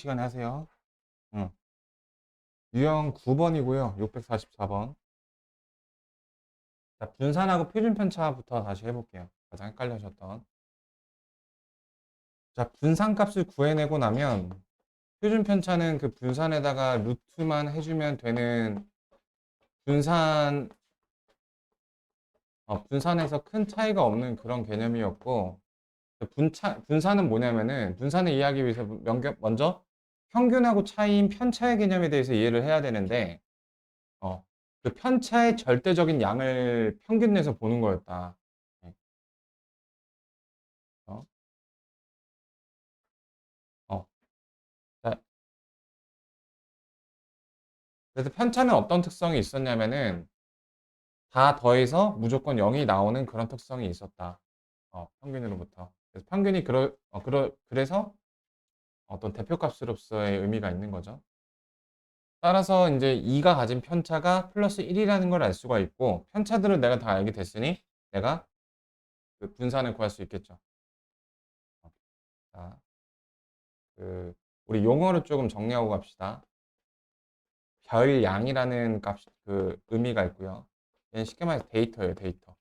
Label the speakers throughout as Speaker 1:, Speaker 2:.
Speaker 1: 시간에 하세요. 응. 유형 9번이고요. 644번. 자, 분산하고 표준편차부터 다시 해볼게요. 가장 헷갈려하셨던. 자, 분산값을 구해내고 나면 표준편차는 그 분산에다가 루트만 해주면 되는 분산, 분산에서 큰 차이가 없는 그런 개념이었고, 분산은 뭐냐면은, 분산을 이해하기 위해서 먼저 평균하고 차이인 편차의 개념에 대해서 이해를 해야 되는데, 어, 그 편차의 절대적인 양을 평균 내서 보는 거였다. 네. 어, 어. 자, 그래서 편차는 어떤 특성이 있었냐면은 다 더해서 무조건 0이 나오는 그런 특성이 있었다. 평균으로부터. 그래서 평균이 그래서 어떤 대표값으로서의 의미가 있는 거죠. 따라서 이제 2가 가진 편차가 플러스 1이라는 걸 알 수가 있고 편차들을 내가 다 알게 됐으니 내가 그 분산을 구할 수 있겠죠. 자, 그 우리 용어를 조금 정리하고 갑시다. 별양이라는 그 의미가 있고요. 얘는 쉽게 말해서 데이터예요, 데이터.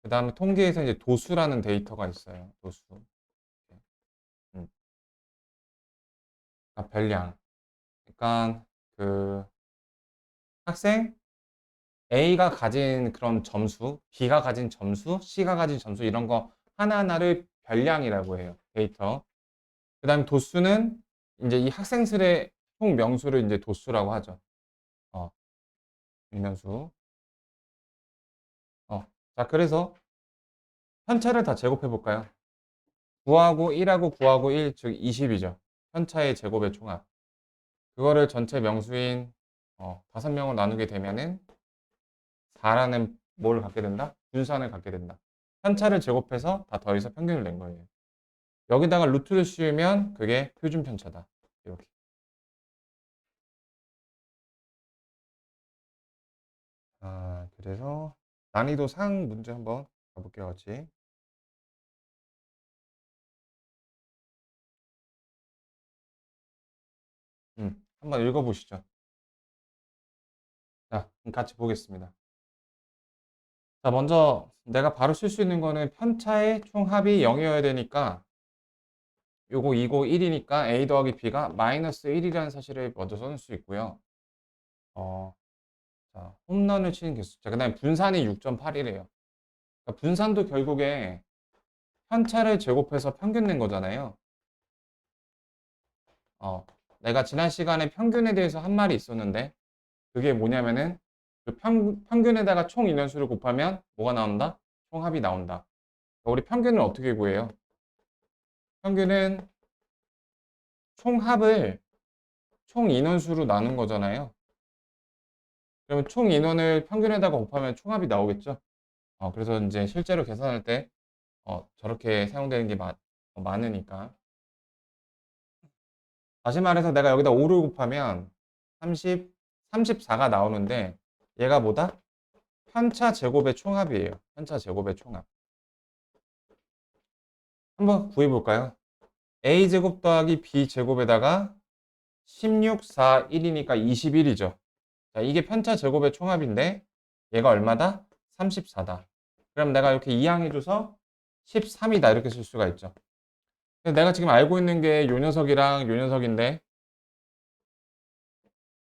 Speaker 1: 그 다음에 통계에서 이제 도수라는 데이터가 있어요. 도수. 음. 별양. 그러니까 그 학생 A가 가진 그런 점수, B가 가진 점수, C가 가진 점수 이런 거 하나하나를 별량이라고 해요. 데이터. 그 다음에 도수는 이제 이 학생들의 총 명수를 이제 도수라고 하죠. 어, 일면수. 자, 그래서 편차를 다 제곱해 볼까요? 9하고 1하고 9하고 1, 즉 20이죠. 편차의 제곱의 총합. 그거를 전체 명수인 5명으로 나누게 되면은 4라는 뭘 갖게 된다? 분산을 갖게 된다. 편차를 제곱해서 다 더해서 평균을 낸 거예요. 여기다가 루트를 씌우면 그게 표준 편차다. 이렇게. 그래서 난이도 상 문제 한번 가볼게요, 같이. 한번 읽어보시죠. 자, 그럼 같이 보겠습니다. 자, 먼저 내가 바로 쓸 수 있는 거는 편차의 총합이 0이어야 되니까 요거 2고 1이니까 a 더하기 b가 마이너스 1이라는 사실을 먼저 써놓을 수 있고요. 어, 자, 홈런을 치는 개수. 자, 그 다음에 분산이 6.8이래요. 그러니까 분산도 결국에 편차를 제곱해서 평균 낸 거잖아요. 어, 내가 지난 시간에 평균에 대해서 한 말이 있었는데 그게 뭐냐면은 그 평균에다가 총 인원수를 곱하면 뭐가 나온다? 총합이 나온다. 우리 평균을 어떻게 구해요? 평균은 총합을 총 인원수로 나눈 거잖아요. 그러면 총 인원을 평균에다가 곱하면 총합이 나오겠죠? 그래서 이제 실제로 계산할 때 저렇게 사용되는 게 많으니까. 다시 말해서 내가 여기다 5를 곱하면 30, 34가 나오는데 얘가 뭐다? 편차 제곱의 총합이에요. 편차 제곱의 총합. 한번 구해볼까요? a제곱 더하기 b제곱에다가 16, 4, 1이니까 21이죠. 자, 이게 편차 제곱의 총합인데 얘가 얼마다? 34다. 그럼 내가 이렇게 이항해줘서 13이다 이렇게 쓸 수가 있죠. 내가 지금 알고 있는 게 요 녀석이랑 요 녀석인데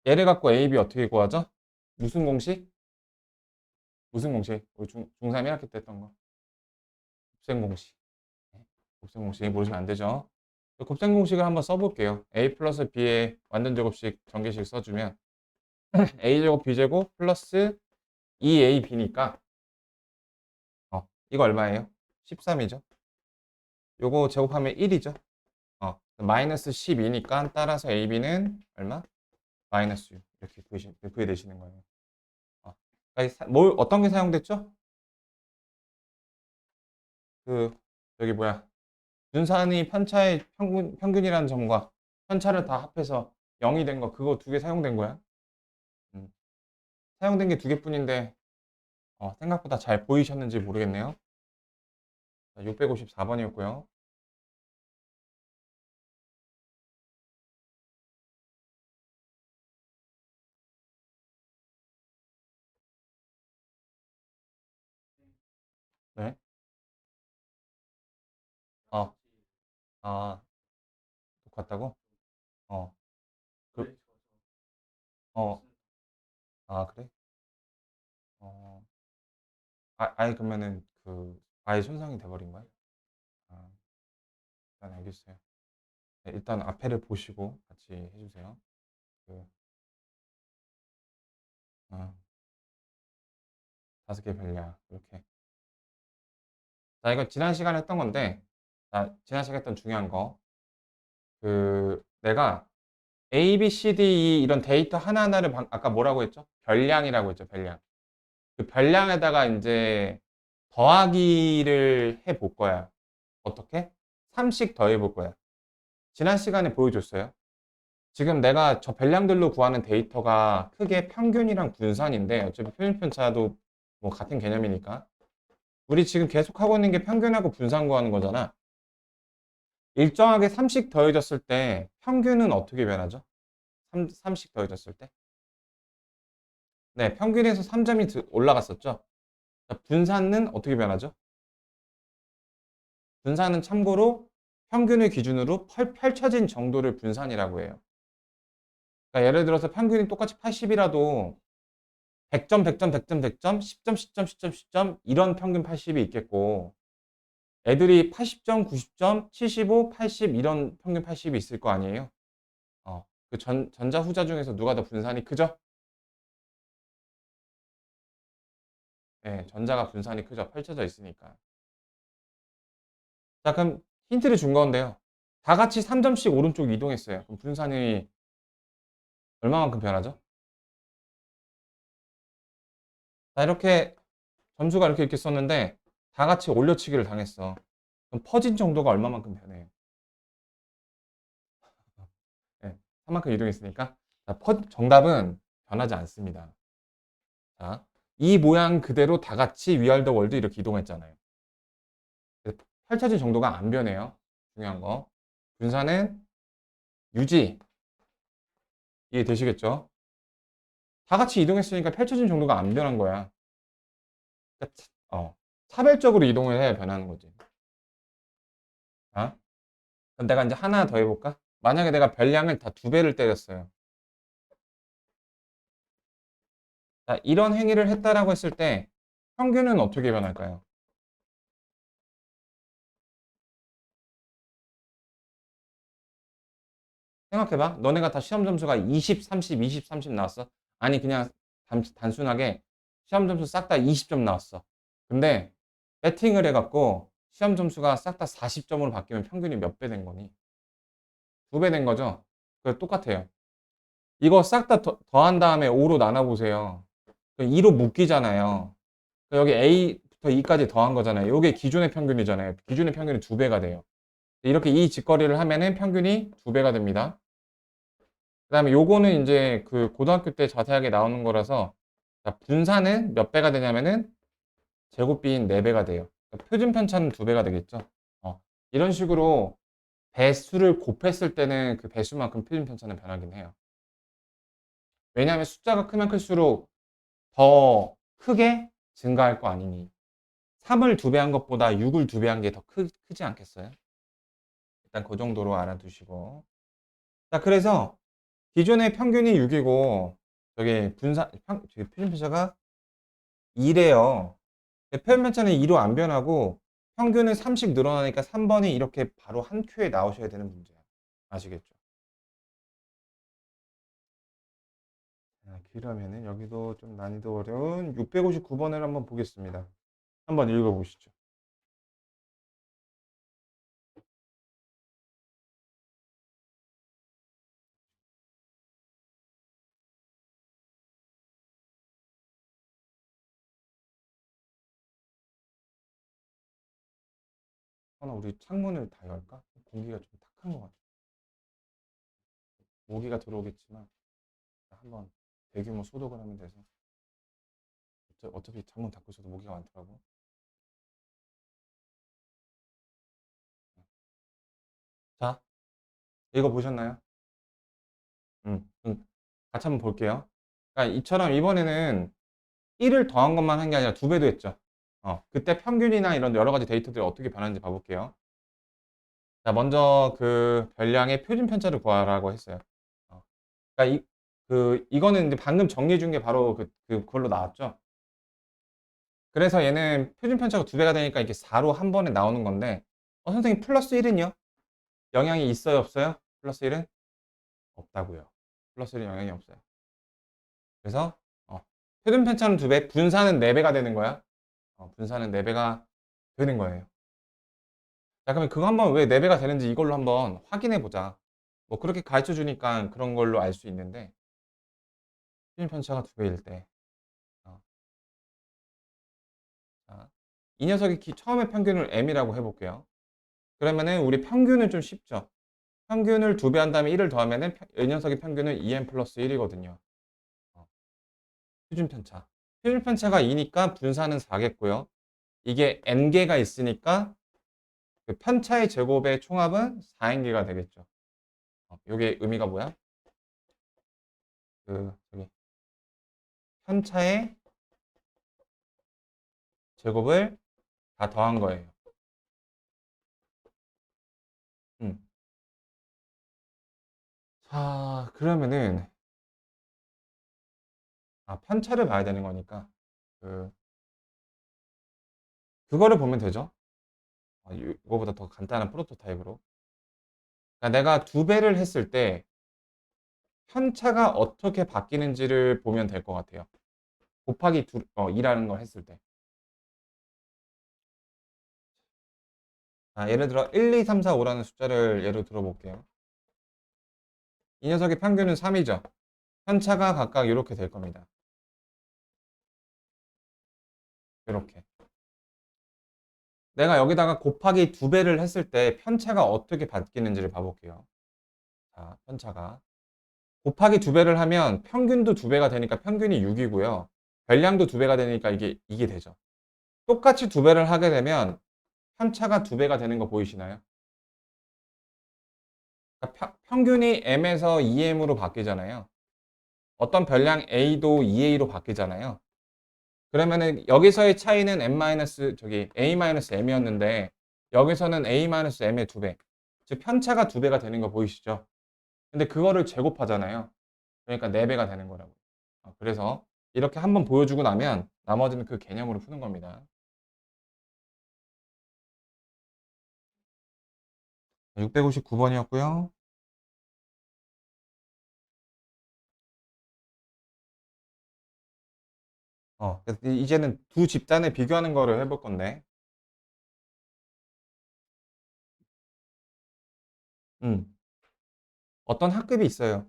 Speaker 1: 얘를 갖고 a, b 어떻게 구하죠? 무슨 공식? 무슨 공식? 우리 중3 1학기 때 했던 거. 곱셈 공식. 네, 곱셈 공식 모르시면 안 되죠. 곱셈 공식을 한번 써볼게요. a 플러스 b의 완전 제곱식 전개식 써주면 a제곱 b제곱 플러스 2ab니까 이거 얼마예요? 13이죠. 요거 제곱하면 1이죠. 마이너스 12니까 따라서 ab는 얼마? 마이너스 6 이렇게 구해내시는 거예요. 그러니까 어떤 게 사용됐죠? 그 저기 뭐야 분산이 편차의 평균이라는 점과 편차를 다 합해서 0이 된 거 그거 두 개 사용된 거야. 음, 사용된 게 두 개뿐인데 생각보다 잘 보이셨는지 모르겠네요. 654번이었고요. 네. 어, 아, 똑같다고? 어, 그, 어, 아, 그래? 어, 아예 그러면은 아예 손상이 돼버린 거야? 아, 일단 알겠어요. 네, 일단 앞에를 보시고 같이 해주세요. 그, 어, 5개 별량, 이렇게. 자, 이거 지난 시간에 했던 건데, 자, 지난 시간에 했던 중요한 거. 내가 A, B, C, D, E 이런 데이터 하나하나를 아까 뭐라고 했죠? 별량이라고 했죠, 별량. 그 별량에다가 이제 더하기를 해 볼 거야. 어떻게? 3씩 더해 볼 거야. 지난 시간에 보여줬어요. 지금 내가 저 별량들로 구하는 데이터가 크게 평균이랑 분산인데 어차피 표준편차도 뭐 같은 개념이니까 우리 지금 계속 하고 있는 게 평균하고 분산 구하는 거잖아. 일정하게 3씩 더해졌을 때 평균은 어떻게 변하죠? 3씩 더해졌을 때? 네, 평균에서 3점이 올라갔었죠. 자, 분산은 어떻게 변하죠? 분산은 참고로 평균을 기준으로 펼쳐진 정도를 분산이라고 해요. 그러니까 예를 들어서 평균이 똑같이 80이라도 100점, 100점, 100점, 100점, 10점, 10점, 10점, 10점 이런 평균 80이 있겠고 애들이 80점, 90점, 75, 80 이런 평균 80이 있을 거 아니에요? 그 전자 후자 중에서 누가 더 분산이 크죠? 네, 전자가 분산이 크죠. 펼쳐져 있으니까. 자, 그럼 힌트를 준 건데요. 다 같이 3점씩 오른쪽 이동했어요. 그럼 분산이 얼마만큼 변하죠? 자, 이렇게 점수가 이렇게 썼는데 다 같이 올려치기를 당했어. 그럼 퍼진 정도가 얼마만큼 변해요? 네, 3만큼 이동했으니까. 자, 정답은 변하지 않습니다. 자, 이 모양 그대로 다 같이 위아래 더 월드 이렇게 이동했잖아요. 펼쳐진 정도가 안 변해요. 중요한 거. 분산은 유지. 이해되시겠죠? 다 같이 이동했으니까 펼쳐진 정도가 안 변한 거야. 그러니까 차별적으로 이동을 해야 변하는 거지. 자, 그럼 내가 이제 하나 더 해볼까? 만약에 내가 별량을 다 2배를 때렸어요. 자, 이런 행위를 했다라고 했을 때 평균은 어떻게 변할까요? 생각해봐. 너네가 다 시험 점수가 20, 30, 20, 30 나왔어. 아니, 그냥 단순하게 시험 점수 싹 다 20점 나왔어. 근데 배팅을 해갖고 시험 점수가 싹 다 40점으로 바뀌면 평균이 몇 배 된 거니? 2배 된 거죠? 그 똑같아요. 이거 싹 다 더한 다음에 5로 나눠보세요. 2로 묶이잖아요. 여기 A부터 E까지 더한 거잖아요. 이게 기존의 평균이잖아요. 기존의 평균이 2배가 돼요. 이렇게 이 짓거리를 하면은 평균이 2배가 됩니다. 그 다음에 요거는 이제 그 고등학교 때 자세하게 나오는 거라서 자, 분산은 몇 배가 되냐면은 제곱비인 4배가 돼요. 그러니까 표준 편차는 2배가 되겠죠. 이런 식으로 배수를 곱했을 때는 그 배수만큼 표준 편차는 변하긴 해요. 왜냐하면 숫자가 크면 클수록 더 크게 증가할 거 아니니. 3을 2배 한 것보다 6을 2배 한 게 더 크지 않겠어요? 일단 그 정도로 알아두시고. 자, 그래서 기존의 평균이 6이고 저기 저기 표준 편차가 2래요. 표준 편차는 2로 안 변하고 평균은 3씩 늘어나니까 3번이 이렇게 바로 한 큐에 나오셔야 되는 문제야. 아시겠죠? 그러면은 여기도 좀 난이도 어려운 659번을 한번 보겠습니다. 한번 읽어보시죠. 하나 우리 창문을 다 열까? 공기가 좀 탁한 것 같아. 모기가 들어오겠지만 한번 대규모 소독을 하면 돼서 어차피 창문 닫고 있어도 모기가 많더라고. 자, 이거 보셨나요? 같이 한번 볼게요. 그러니까 이처럼 이번에는 1을 더한 것만 한 게 아니라 2배도 했죠. 그때 평균이나 이런 여러 가지 데이터들이 어떻게 변하는지 봐볼게요. 자, 먼저 그 별량의 표준 편차를 구하라고 했어요. 그러니까 이거는 이제 방금 정리해 준 게 바로 그걸로 나왔죠. 그래서 얘는 표준 편차가 2배가 되니까 이게 4로 한 번에 나오는 건데, 선생님 플러스 1은요? 영향이 있어요, 없어요? 플러스 1은? 없다고요. 플러스 1은 영향이 없어요. 그래서 표준 편차는 2배, 분산은 4배가 되는 거야. 분산은 4배가 되는 거예요. 자, 그러면 그거 한번 왜 4배가 되는지 이걸로 한번 확인해 보자. 뭐 그렇게 가르쳐 주니까 그런 걸로 알 수 있는데, 표준 편차가 2배일 때. 어, 자, 이 녀석이 처음에 평균을 m이라고 해볼게요. 그러면은 우리 평균은 좀 쉽죠. 평균을 2배 한 다음에 1을 더하면은 이 녀석의 평균은 2m 플러스 1이거든요. 표준 편차. 표준 편차가 2니까 분산은 4겠고요. 이게 n개가 있으니까 그 편차의 제곱의 총합은 4n개가 되겠죠. 이게 의미가 뭐야? 저기 편차의 제곱을 다 더한 거예요. 음. 자, 그러면은 편차를 봐야 되는 거니까 그거를 보면 되죠. 이거보다 더 간단한 프로토타입으로. 그러니까 내가 2배를 했을 때 편차가 어떻게 바뀌는지를 보면 될 것 같아요. 곱하기 2라는 걸 했을 때. 예를 들어 1, 2, 3, 4, 5라는 숫자를 예로 들어볼게요. 이 녀석의 평균은 3이죠. 편차가 각각 이렇게 될 겁니다. 이렇게. 내가 여기다가 곱하기 2배를 했을 때 편차가 어떻게 바뀌는지를 봐볼게요. 자, 편차가. 곱하기 2배를 하면 평균도 2배가 되니까 평균이 6이고요. 별량도 2배가 되니까 이게 되죠. 똑같이 2배를 하게 되면 편차가 2배가 되는 거 보이시나요? 그러니까 평균이 m에서 2m으로 바뀌잖아요. 어떤 별량 a도 2a로 바뀌잖아요. 그러면은 여기서의 차이는 a-m이었는데 여기서는 a-m의 2배. 즉 편차가 2배가 되는 거 보이시죠? 근데 그거를 제곱하잖아요. 그러니까 4배가 되는 거라고. 그래서 이렇게 한번 보여주고 나면 나머지는 그 개념으로 푸는 겁니다. 659번이었고요. 그래서 이제는 두 집단을 비교하는 거를 해볼 건데, 음, 어떤 학급이 있어요.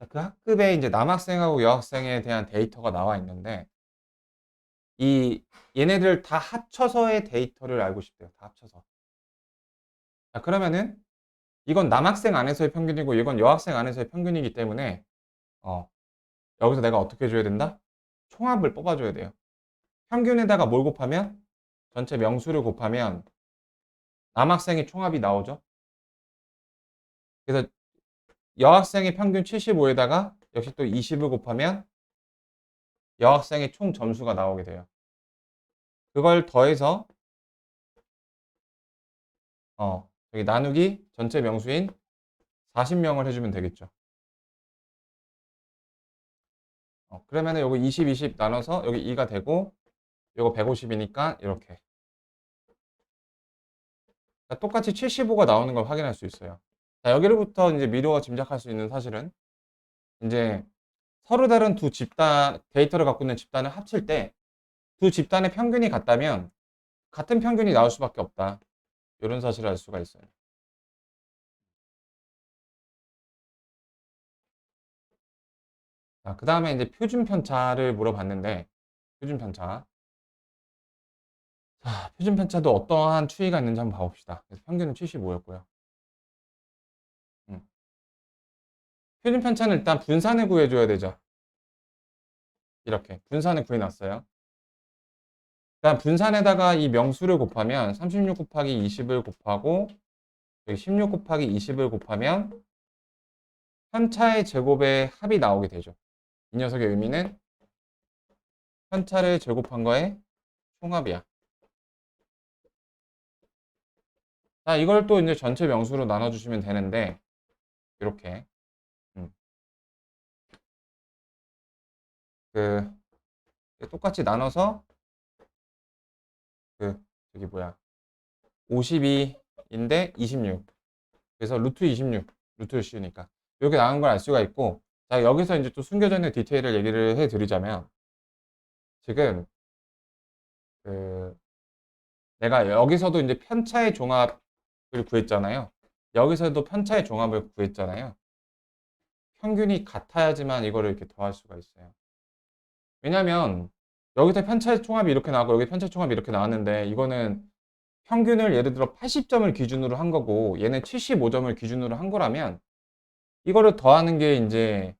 Speaker 1: 그 학급에 이제 남학생하고 여학생에 대한 데이터가 나와 있는데, 얘네들 다 합쳐서의 데이터를 알고 싶대요. 다 합쳐서. 자, 그러면은 이건 남학생 안에서의 평균이고 이건 여학생 안에서의 평균이기 때문에 어, 여기서 내가 어떻게 해줘야 된다? 총합을 뽑아줘야 돼요. 평균에다가 뭘 곱하면? 전체 명수를 곱하면 남학생의 총합이 나오죠. 그래서 여학생의 평균 75에다가 역시 또 20을 곱하면 여학생의 총 점수가 나오게 돼요. 그걸 더해서 여기 나누기 전체 명수인 40명을 해주면 되겠죠. 그러면은 요거 20, 20 나눠서 여기 2가 되고 요거 150이니까 이렇게. 그러니까 똑같이 75가 나오는 걸 확인할 수 있어요. 자, 여기로부터 이제 미루어 짐작할 수 있는 사실은 이제 서로 다른 두 집단, 데이터를 갖고 있는 집단을 합칠 때 두 집단의 평균이 같다면 같은 평균이 나올 수밖에 없다. 이런 사실을 알 수가 있어요. 자, 그 다음에 이제 표준 편차를 물어봤는데, 표준 편차. 자, 표준 편차도 어떠한 추이가 있는지 한번 봐봅시다. 그래서 평균은 75였고요. 표준 편차는 일단 분산을 구해줘야 되죠. 이렇게. 분산을 구해놨어요. 그다음 분산에다가 이 명수를 곱하면 36 곱하기 20을 곱하고 여기 16 곱하기 20을 곱하면 편차의 제곱의 합이 나오게 되죠. 이 녀석의 의미는 편차를 제곱한 거에 총합이야. 자, 이걸 또 이제 전체 명수로 나눠주시면 되는데, 이렇게. 음. 그, 똑같이 나눠서, 저기 뭐야. 52인데 26. 그래서 루트 26. 루트를 씌우니까. 이렇게 나온 걸 알 수가 있고, 자, 여기서 이제 또 숨겨져 있는 디테일을 얘기를 해 드리자면, 지금, 그, 내가 여기서도 이제 편차의 종합을 구했잖아요. 여기서도 편차의 종합을 구했잖아요. 평균이 같아야지만 이거를 이렇게 더할 수가 있어요. 왜냐면 여기서 편차의 총합이 이렇게 나오고 여기 편차의 총합이 이렇게 나왔는데 이거는 평균을 예를 들어 80점을 기준으로 한 거고 얘는 75점을 기준으로 한 거라면 이거를 더하는 게 이제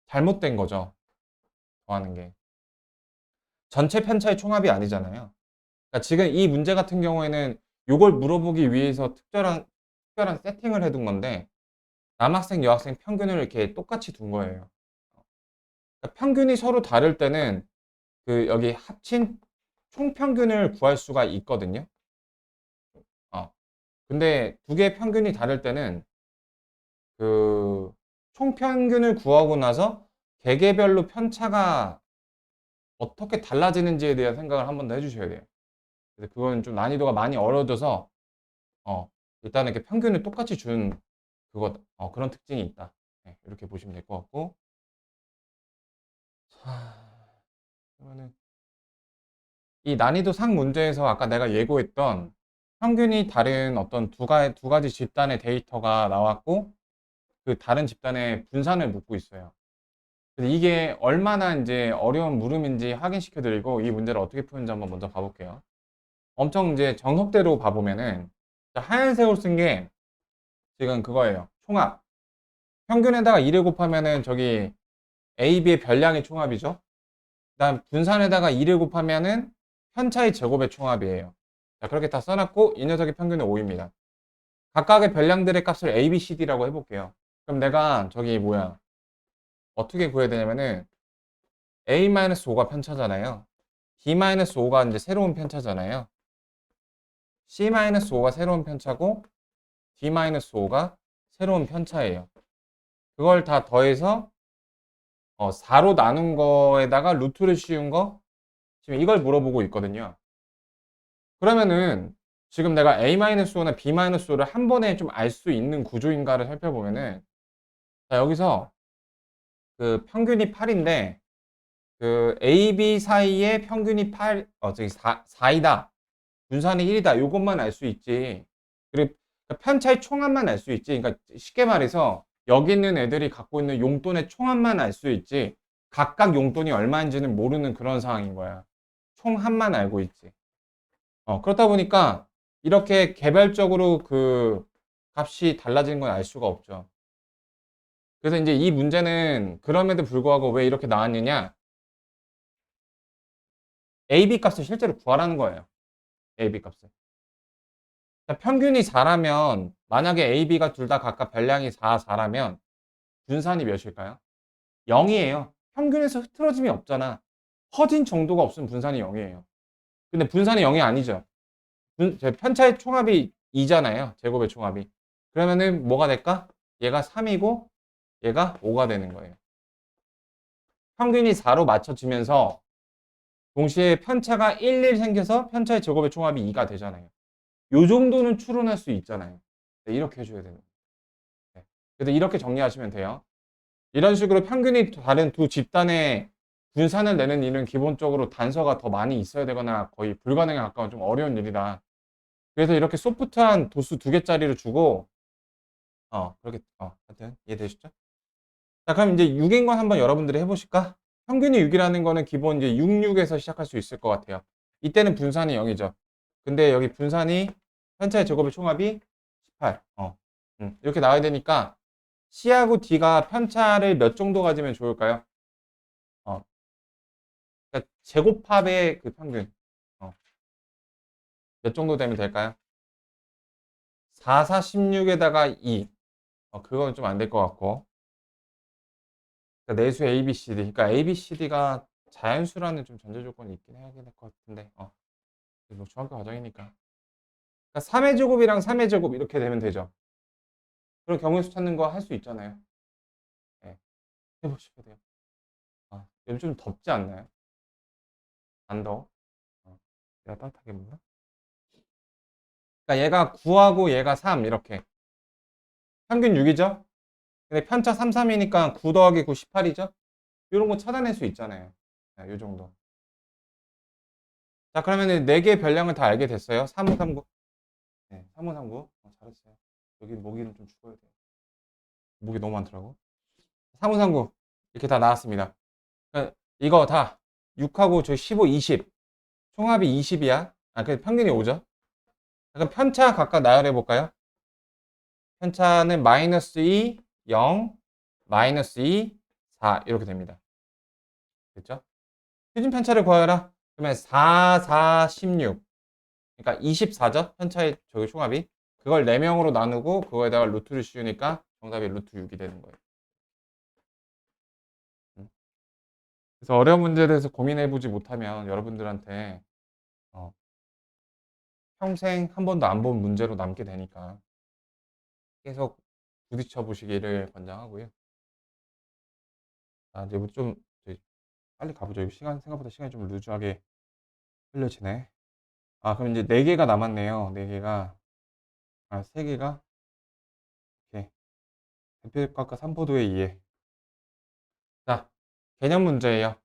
Speaker 1: 잘못된 거죠. 더하는 게. 전체 편차의 총합이 아니잖아요. 그러니까 지금 이 문제 같은 경우에는 이걸 물어보기 위해서 특별한 세팅을 해둔 건데 남학생, 여학생 평균을 이렇게 똑같이 둔 거예요. 그러니까 평균이 서로 다를 때는 여기 합친 총평균을 구할 수가 있거든요. 근데 두 개의 평균이 다를 때는 그 총평균을 구하고 나서 개개별로 편차가 어떻게 달라지는지에 대한 생각을 한 번 더 해주셔야 돼요. 그래서 그건 좀 난이도가 많이 어려워져서 일단은 이렇게 평균을 똑같이 준 그런 특징이 있다. 네, 이렇게 보시면 될 것 같고. 자, 그러면은 이 난이도 상 문제에서 아까 내가 예고했던 평균이 다른 어떤 두 가지 집단의 데이터가 나왔고 그 다른 집단의 분산을 묻고 있어요. 근데 이게 얼마나 이제 어려운 물음인지 확인시켜 드리고 이 문제를 어떻게 푸는지 한번 먼저 봐볼게요. 엄청 이제 정석대로 봐보면은 하얀색으로 쓴 게 지금 그거예요. 총합. 평균에다가 2를 곱하면은 저기 A, B의 별량의 총합이죠. 그다음 분산에다가 2를 곱하면은 편차의 제곱의 총합이에요. 자, 그렇게 다 써놨고 이 녀석의 평균은 5입니다. 각각의 별량들의 값을 A, B, C, D라고 해볼게요. 그럼 내가 저기 뭐야 어떻게 구해야 되냐면은 A-5가 편차잖아요. B-5가 이제 새로운 편차잖아요. C-5가 새로운 편차고 D-5가 새로운 편차예요. 그걸 다 더해서 4로 나눈 거에다가 루트를 씌운 거 지금 이걸 물어보고 있거든요. 그러면은 지금 내가 A-5나 B-5를 한 번에 좀 알 수 있는 구조인가를 살펴보면은 자, 여기서 그 평균이 8인데 그 A, B 사이의 평균이 4이다. 분산이 1이다. 요것만 알 수 있지. 그리고 편차의 총합만 알 수 있지. 그러니까 쉽게 말해서 여기 있는 애들이 갖고 있는 용돈의 총합만 알 수 있지. 각각 용돈이 얼마인지는 모르는 그런 상황인 거야. 총합만 알고 있지. 그렇다 보니까 이렇게 개별적으로 그 값이 달라지는 건 알 수가 없죠. 그래서 이제 이 문제는 그럼에도 불구하고 왜 이렇게 나왔느냐? AB 값을 실제로 구하라는 거예요. AB 값을. 평균이 4라면 만약에 A, B가 둘 다 각각 별량이 4라면 분산이 몇일까요? 0이에요. 평균에서 흐트러짐이 없잖아. 퍼진 정도가 없으면 분산이 0이에요. 근데 분산이 0이 아니죠. 편차의 총합이 2잖아요. 제곱의 총합이. 그러면은 뭐가 될까? 얘가 3이고 얘가 5가 되는 거예요. 평균이 4로 맞춰지면서 동시에 편차가 1, 1 생겨서 편차의 제곱의 총합이 2가 되잖아요. 요 정도는 추론할 수 있잖아요. 네, 이렇게 해줘야 되는 거예요. 네. 그래서 이렇게 정리하시면 돼요. 이런 식으로 평균이 다른 두 집단의 분산을 내는 일은 기본적으로 단서가 더 많이 있어야 되거나 거의 불가능에 가까운 좀 어려운 일이다. 그래서 이렇게 소프트한 도수 2개짜리를 주고 그렇게 하여튼 이해되시죠? 자, 그럼 이제 6인권 한번 여러분들이 해보실까? 평균이 6이라는 거는 기본 이제 66에서 시작할 수 있을 것 같아요. 이때는 분산이 0이죠. 근데 여기 분산이 편차의 제곱의 총합이 18. 이렇게 나와야 되니까 C하고 D가 편차를 몇 정도 가지면 좋을까요? 그러니까 제곱합의 그 평균 몇 정도 되면 될까요? 4, 4, 16에다가 2. 그건 좀 안 될 것 같고. 그러니까 내수 A, B, C, D. 그러니까 A, B, C, D가 자연수라는 좀 전제 조건이 있긴 해야 될 것 같은데, 뭐 중학교 과정이니까. 그러니까 3의 제곱이랑 3의 제곱 이렇게 되면 되죠. 그런 경우의 수 찾는 거 할 수 있잖아요. 네. 해보시면 돼요. 요즘 좀 덥지 않나요? 안 더워? 내가 따뜻하게 먹나? 그러니까 얘가 9하고 얘가 3 이렇게. 평균 6이죠? 근데 편차 3, 3이니까 9 더하기 9, 18이죠? 이런 거 찾아낼 수 있잖아요. 이 정도. 자, 그러면은 4개의 별량을 다 알게 됐어요. 3539. 네, 3539. 잘했어요. 여기 모기는 좀 죽어야 돼요. 모기 너무 많더라고. 3539. 이렇게 다 나왔습니다. 이거 다 6하고 저 15, 20. 총합이 20이야. 그 평균이 5죠. 그럼 편차 각각 나열해 볼까요? 편차는 마이너스 2, 0, 마이너스 2, 4 이렇게 됩니다. 됐죠? 표준 편차를 구하여라. 그러면 4, 4, 16. 그러니까 24죠? 편차의 저기 총합이. 그걸 4명으로 나누고 그거에다가 루트를 씌우니까 정답이 루트 6이 되는 거예요. 그래서 어려운 문제에 대해서 고민해보지 못하면 여러분들한테 평생 한 번도 안 본 문제로 남게 되니까 계속 부딪혀 보시기를 권장하고요. 이제 좀 빨리 가보죠. 생각보다 시간이 좀 루즈하게 흘려지네. 그럼 이제 4개가 남았네요. 4개가. 3개가. 이렇게. 대표값과 삼포도의 이해. 자, 개념 문제예요.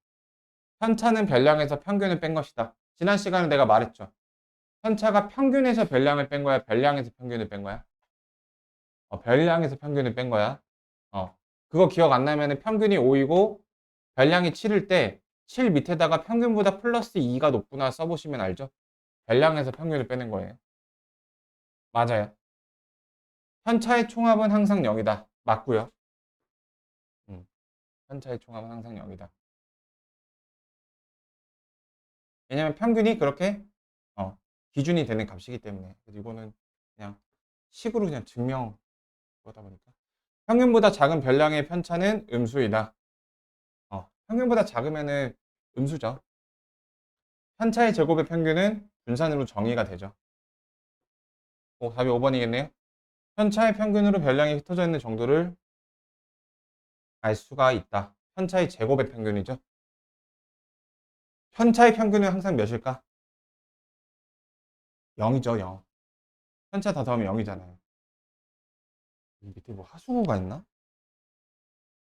Speaker 1: 편차는 별량에서 평균을 뺀 것이다. 지난 시간에 내가 말했죠. 편차가 평균에서 별량을 뺀 거야? 별량에서 평균을 뺀 거야? 별량에서 평균을 뺀 거야. 그거 기억 안 나면은 평균이 5이고 별량이 7일 때 7 밑에다가 평균보다 플러스 2가 높구나 써보시면 알죠? 별량에서 평균을 빼는 거예요. 맞아요. 편차의 총합은 항상 0이다. 맞고요. 음, 편차의 총합은 항상 0이다. 왜냐면 평균이 그렇게 기준이 되는 값이기 때문에. 그래서 이거는 그냥 식으로 그냥 증명 그러다 보니까. 평균보다 작은 별량의 편차는 음수이다. 평균보다 작으면은 음수죠. 편차의 제곱의 평균은 분산으로 정의가 되죠. 답이 5번이겠네요. 편차의 평균으로 별량이 흩어져 있는 정도를 알 수가 있다. 편차의 제곱의 평균이죠. 편차의 평균은 항상 몇일까? 0이죠, 0. 편차 다 더하면 0이잖아요. 밑에 뭐 하수구가 있나?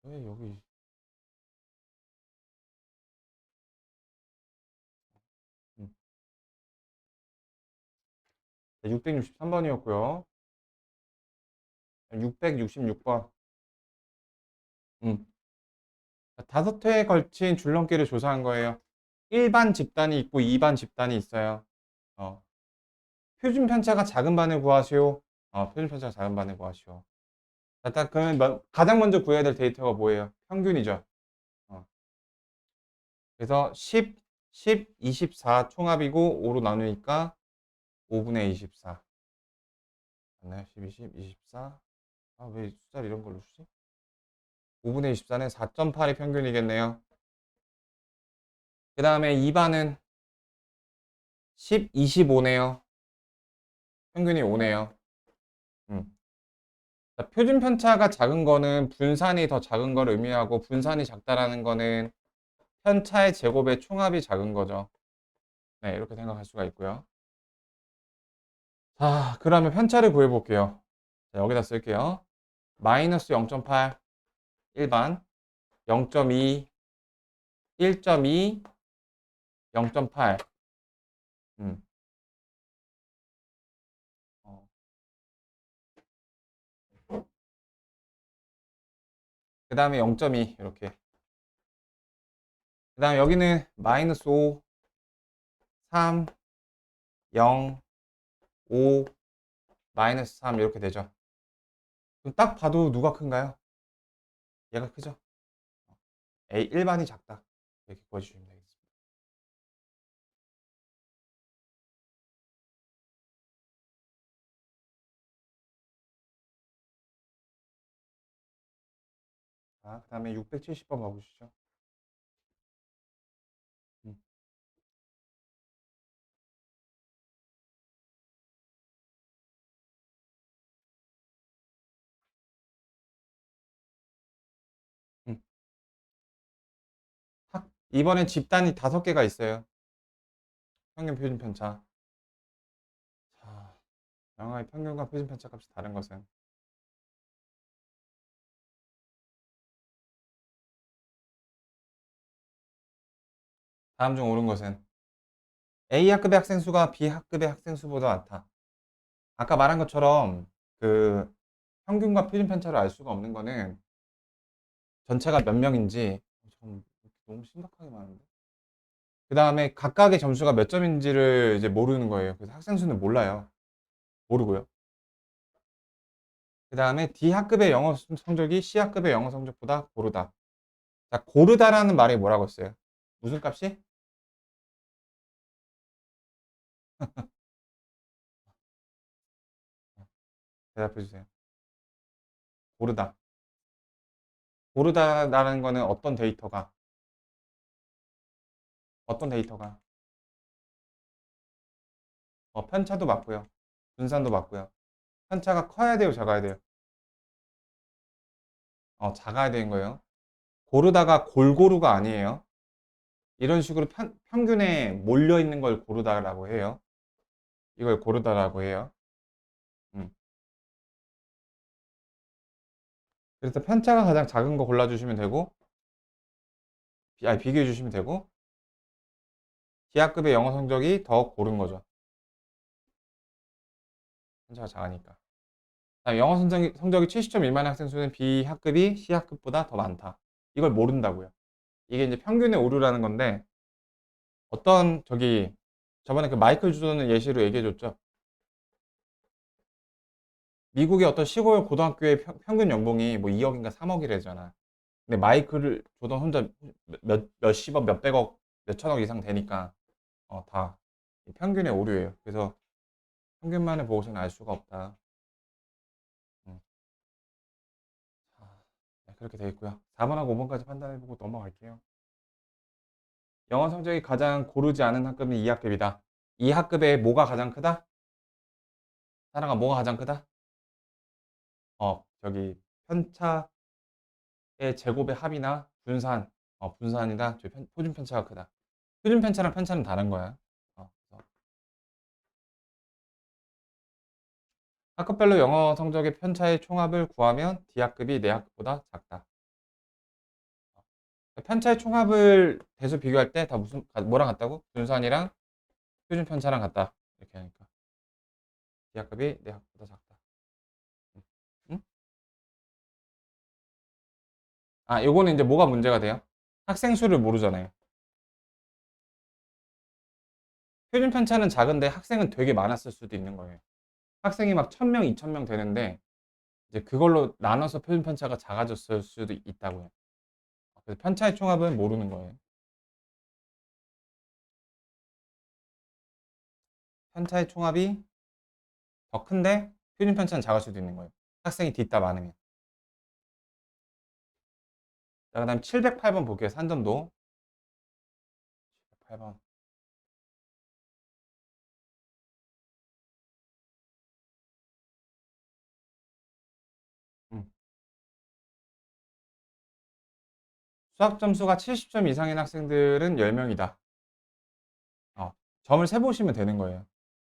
Speaker 1: 왜 여기 663번이었고요. 666번. 음. 5회에 걸친 줄넘기를 조사한 거예요. 1반 집단이 있고 2반 집단이 있어요. 어. 표준 편차가 작은 반을 구하시오. 표준 편차가 작은 반을 구하시오. 자, 그러면 가장 먼저 구해야 될 데이터가 뭐예요? 평균이죠. 어. 그래서 10, 24 총합이고 5로 나누니까 5분의 24. 맞나요? 10, 20, 24. 왜 숫자를 이런 걸로 쓰지? 5분의 24는 4.8이 평균이겠네요. 그 다음에 2반은 10, 25네요. 평균이 5네요. 자, 표준 편차가 작은 거는 분산이 더 작은 걸 의미하고 분산이 작다라는 거는 편차의 제곱의 총합이 작은 거죠. 네, 이렇게 생각할 수가 있고요. 자, 그러면 편차를 구해볼게요. 자, 여기다 쓸게요. 마이너스 0.8 1반, 0.2, 1.2, 0.8. 음. 어. 그 다음에 0.2 이렇게. 그 다음에 여기는 마이너스 5, 3, 0, 5, 마이너스 3 이렇게 되죠. 그럼 딱 봐도 누가 큰가요? 얘가 크죠? A 일반이 작다. 이렇게 보여주시면 되겠습니다. 자, 그 다음에 670번 봐보시죠. 이번엔 집단이 5개가 있어요. 평균 표준 편차. 자, 영어의 평균과 표준 편차 값이 다른 것은 다음 중 옳은 것은 A 학급의 학생 수가 B 학급의 학생 수보다 많다. 아까 말한 것처럼 그 평균과 표준 편차를 알 수가 없는 거는 전체가 몇 명인지 너무 심각하게 많은데. 그 다음에 각각의 점수가 몇 점인지를 이제 모르는 거예요. 그래서 학생 수는 몰라요. 모르고요. 그 다음에 D 학급의 영어 성적이 C 학급의 영어 성적보다 고르다. 자, 고르다라는 말이 뭐라고 했어요? 무슨 값이? 대답해 주세요. 고르다. 고르다라는 거는 어떤 데이터가 편차도 맞고요. 분산도 맞고요. 편차가 커야 돼요, 작아야 돼요? 작아야 되는 거예요. 고르다가 골고루가 아니에요. 이런 식으로 평균에 몰려 있는 걸 고르다라고 해요. 이걸 고르다라고 해요. 음. 그래서 편차가 가장 작은 거 골라주시면 되고, 비교해 주시면 되고, D학급의 영어 성적이 더 고른 거죠. 편차가 작으니까. 다음 영어 성적이 70점 미만의 학생 수는 B학급이 C학급보다 더 많다. 이걸 모른다고요. 이게 이제 평균의 오류라는 건데, 저번에 그 마이클 주도는 예시로 얘기해 줬죠. 미국의 어떤 시골 고등학교의 평균 연봉이 뭐 2억인가 3억이래잖아. 근데 마이클 조던 혼자 몇십억, 몇백억, 몇천억 이상 되니까, 다 평균의 오류예요. 그래서 평균만을 보고서는 알 수가 없다. 음. 자, 네, 그렇게 되어 있고요. 4번하고 5번까지 판단해보고 넘어갈게요. 영어 성적이 가장 고르지 않은 학급은 2학급이다. 2학급에 뭐가 가장 크다? 사랑아, 뭐가 가장 크다? 저기 편차의 제곱의 합이나 분산이나 표준 편차가 크다. 표준 편차랑 편차는 다른 거야. 그래서 학급별로 영어 성적의 편차의 총합을 구하면 D학급이 내 학급보다 작다. 편차의 총합을 대수 비교할 때 다 뭐랑 같다고? 분산이랑 표준 편차랑 같다. 이렇게 하니까 D학급이 내 학급보다 작다. 응? 응? 요거는 이제 뭐가 문제가 돼요? 학생 수를 모르잖아요. 표준 편차는 작은데 학생은 되게 많았을 수도 있는 거예요. 학생이 막 1000명, 2000명 되는데 이제 그걸로 나눠서 표준 편차가 작아졌을 수도 있다고요. 그래서 편차의 총합은 모르는 거예요. 편차의 총합이 더 큰데 표준 편차는 작을 수도 있는 거예요. 학생이 뒤따 많으면. 자, 그다음 708번 볼게요. 산점도. 708번. 수학 점수가 70점 이상인 학생들은 10명이다. 점을 세보시면 되는 거예요.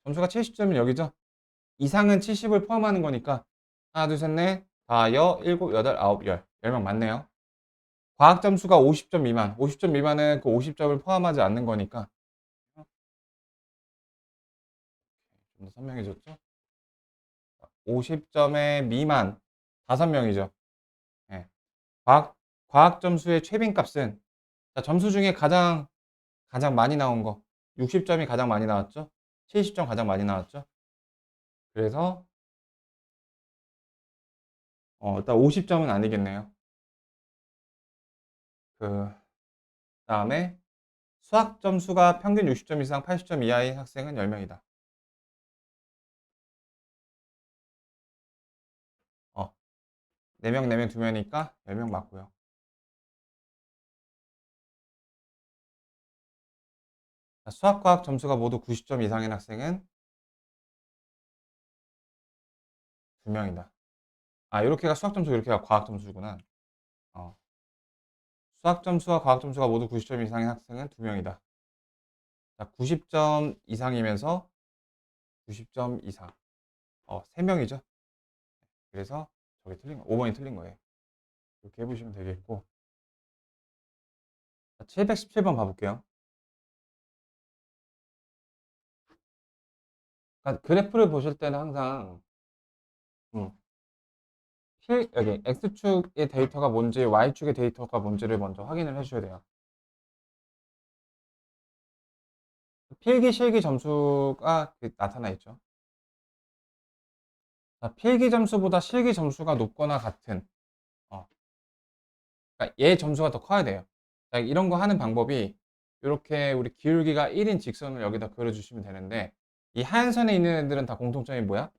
Speaker 1: 점수가 70점은 여기죠? 이상은 70을 포함하는 거니까 하나, 둘, 셋, 넷, 다, 일곱, 여덟, 아홉, 10명 맞네요. 과학 점수가 50점 미만. 50점 미만은 그 50점을 포함하지 않는 거니까 좀 더 선명해졌죠? 50점의 미만 5명이죠. 예. 과학 점수의 최빈값은 점수 중에 가장 많이 나온 거 60점이 가장 많이 나왔죠? 70점 가장 많이 나왔죠? 그래서 일단 50점은 아니겠네요. 그 다음에 수학 점수가 평균 60점 이상 80점 이하인 학생은 10명이다. 4명, 4명, 2명이니까 10명 맞고요. 수학, 과학 점수가 모두 90점 이상인 학생은 2명이다. 이렇게가 수학 점수, 이렇게가 과학 점수구나. 어, 수학 점수와 과학 점수가 모두 90점 이상인 학생은 2명이다. 자, 90점 이상이면서 90점 이상. 3명이죠. 그래서 저게 틀린 거, 5번이 틀린 거예요. 이렇게 해보시면 되겠고. 자, 717번 봐볼게요. 그러니까 그래프를 보실 때는 항상 음, 여기 X축의 데이터가 뭔지 Y축의 데이터가 뭔지를 먼저 확인을 해주셔야 돼요. 필기, 실기 점수가 나타나 있죠. 자, 필기 점수보다 실기 점수가 높거나 같은 그러니까 얘 점수가 더 커야 돼요. 자, 이런 거 하는 방법이 이렇게 우리 기울기가 1인 직선을 여기다 그려주시면 되는데 이 하얀 선에 있는 애들은 다 공통점이 뭐야?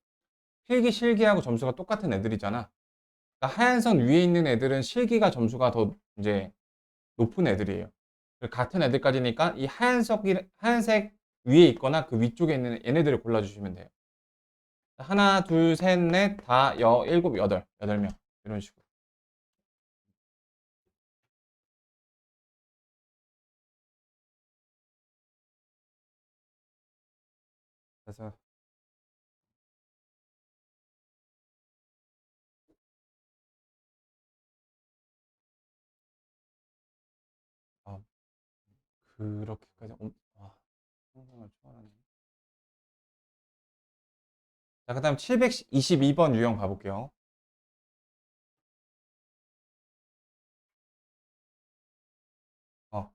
Speaker 1: 필기, 실기하고 점수가 똑같은 애들이잖아. 그러니까 하얀 선 위에 있는 애들은 실기가 점수가 더 이제 높은 애들이에요. 같은 애들까지니까 이 하얀색 위에 있거나 그 위쪽에 있는 얘네들을 골라주시면 돼요. 하나, 둘, 셋, 넷, 다, 일곱, 여덟 명 이런 식으로. 그래서 아, 그렇게까지 상상을 초월하네. 자, 그 다음 722번 유형 가볼게요. 어,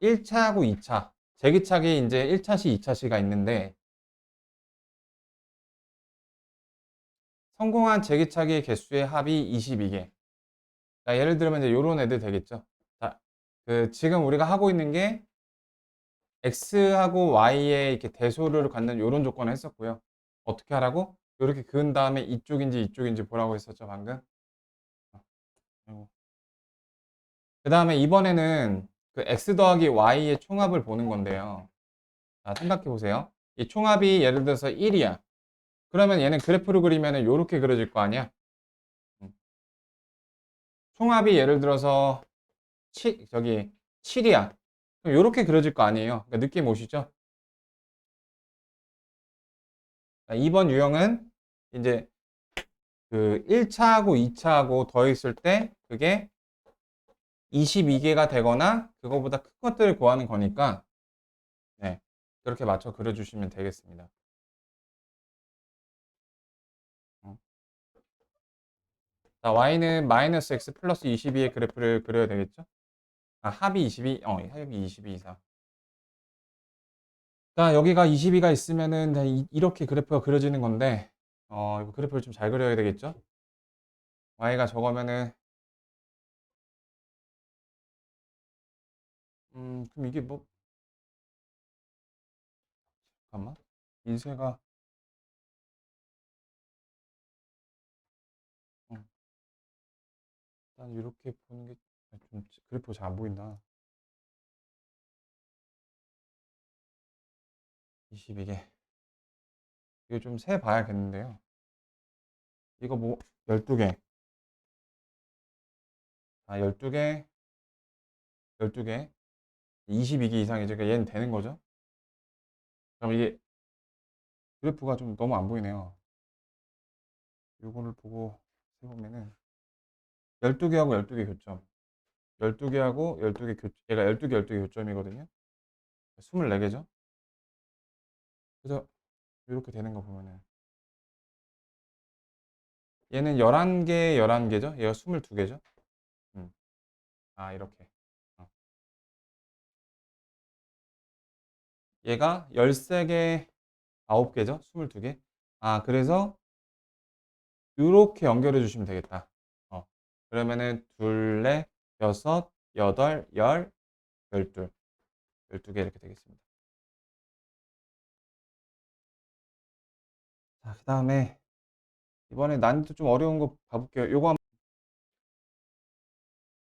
Speaker 1: 1차하고 2차. 제기차기 이제 1차 시, 2차 시가 있는데, 성공한 제기차기 개수의 합이 22개. 자, 예를 들면 이제 요런 애들 되겠죠. 자, 지금 우리가 하고 있는 게 X하고 Y의 이렇게 대소를 갖는 요런 조건을 했었고요. 어떻게 하라고? 이렇게 그은 다음에 이쪽인지 이쪽인지 보라고 했었죠, 방금. 그 다음에 이번에는 그 X 더하기 Y의 총합을 보는 건데요. 자, 생각해 보세요. 이 총합이 예를 들어서 1이야. 그러면 얘는 그래프로 그리면 이렇게 그려질 거 아니야? 음. 총합이 예를 들어서 7이야. 그럼 이렇게 그려질 거 아니에요? 그러니까 느낌 오시죠? 2번 유형은 이제 그 1차하고 2차하고 더했을 때 그게 22개가 되거나 그거보다 큰 것들을 구하는 거니까 네, 그렇게 맞춰 그려주시면 되겠습니다. 어. 자, y는 마이너스 x 플러스 22의 그래프를 그려야 되겠죠? 합이 22, 합이 22 이상. 자, 여기가 22가 있으면은 네, 이렇게 그래프가 그려지는 건데, 이거 그래프를 좀 잘 그려야 되겠죠? y가 저거면은, 그럼 이게 뭐, 잠깐만. 인쇄가, 어, 일단 이렇게 보는 게, 좀 그래프가 잘 안 보인다. 22개. 이거 좀 세 봐야겠는데요. 이거 뭐, 12개. 12개, 12개. 22개 이상이죠. 그러니까 얘는 되는 거죠. 그럼 이게 그래프가 좀 너무 안 보이네요. 요거를 보고 해보면은 12개하고 12개 교점. 12개하고 12개 얘가 12개, 12개 교점이거든요. 24개죠. 그래서 이렇게 되는 거 보면은 얘는 11개, 11개죠. 얘가 22개죠. 음. 이렇게. 어. 얘가 13개, 9개죠. 22개. 그래서 이렇게 연결해 주시면 되겠다. 그러면은 둘, 넷, 여섯, 여덟, 열, 열둘. 12개 이렇게 되겠습니다. 자, 그 다음에 이번에 난이도 좀 어려운 거 봐볼게요.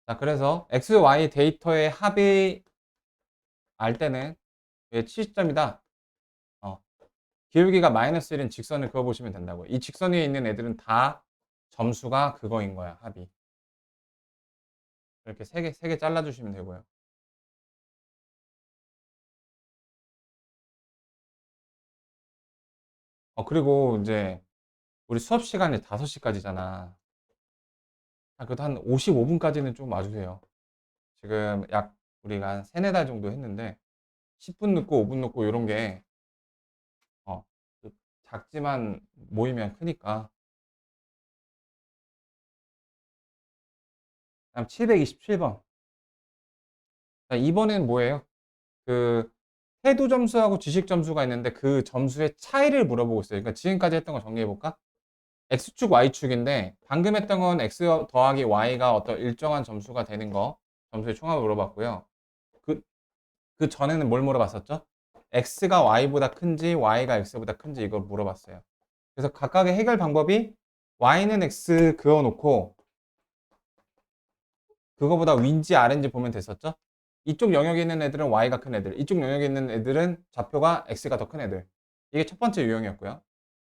Speaker 1: 자, 그래서 X, Y 데이터의 합이 알 때는 70점이다. 기울기가 마이너스 1인 직선을 그어보시면 된다고요. 이 직선 위에 있는 애들은 다 점수가 그거인 거야, 합이. 이렇게 세 개 잘라주시면 되고요. 그리고 이제 우리 수업 시간이 5시까지잖아. 그래도 한 55분까지는 좀 와주세요. 지금 약 우리가 한 3-4달 정도 했는데 10분 늦고 5분 늦고 이런 게 어, 그 작지만 모이면 크니까. 다음 727번. 자, 이번엔 뭐예요? 그 태도 점수하고 지식 점수가 있는데 그 점수의 차이를 물어보고 있어요. 그러니까 지금까지 했던 거 정리해 볼까? X축, Y축인데 방금 했던 건 X 더하기 Y가 어떤 일정한 점수가 되는 거 점수의 총합을 물어봤고요. 그, 그 전에는 뭘 물어봤었죠? X가 Y보다 큰지 Y가 X보다 큰지 이걸 물어봤어요. 그래서 각각의 해결 방법이 Y는 X 그어놓고 그거보다 위인지 아래인지 보면 됐었죠? 이쪽 영역에 있는 애들은 Y가 큰 애들, 이쪽 영역에 있는 애들은 좌표가 X가 더 큰 애들. 이게 첫 번째 유형이었고요.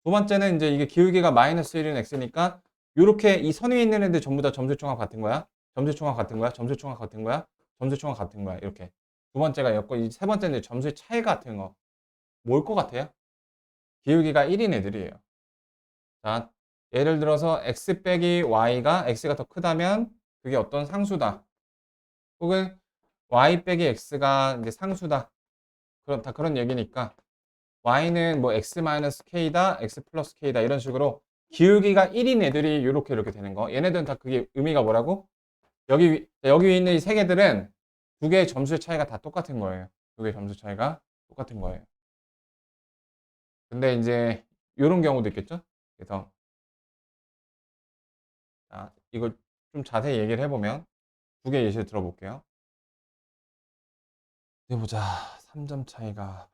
Speaker 1: 두 번째는 이제 이게 기울기가 마이너스 1인 X니까 이렇게 이 선 위에 있는 애들 전부 다 점수 총합 같은 거야. 점수 총합 같은 거야. 점수 총합 같은 거야. 점수 총합 같은 거야. 이렇게. 두 번째가 였고 이 세 번째는 점수의 차이 같은 거. 뭘 것 같아요? 기울기가 1인 애들이에요. 자, 예를 들어서 X 빼기 Y가 X가 더 크다면 그게 어떤 상수다. 혹은 Y 빼기 X가 이제 상수다. 다 그런 얘기니까 Y는 뭐 X 마이너스 K다, X 플러스 K다 이런 식으로 기울기가 1인 애들이 이렇게 되는 거. 얘네들은 다 그게 의미가 뭐라고? 여기 위에 있는 이 세 개들은 두 개의 점수의 차이가 다 똑같은 거예요. 두 개의 점수 차이가 똑같은 거예요. 근데 이제 이런 경우도 있겠죠? 그래서 자, 이걸 좀 자세히 얘기를 해보면 두 개 예시를 들어볼게요. 해보자. 3점 차이가.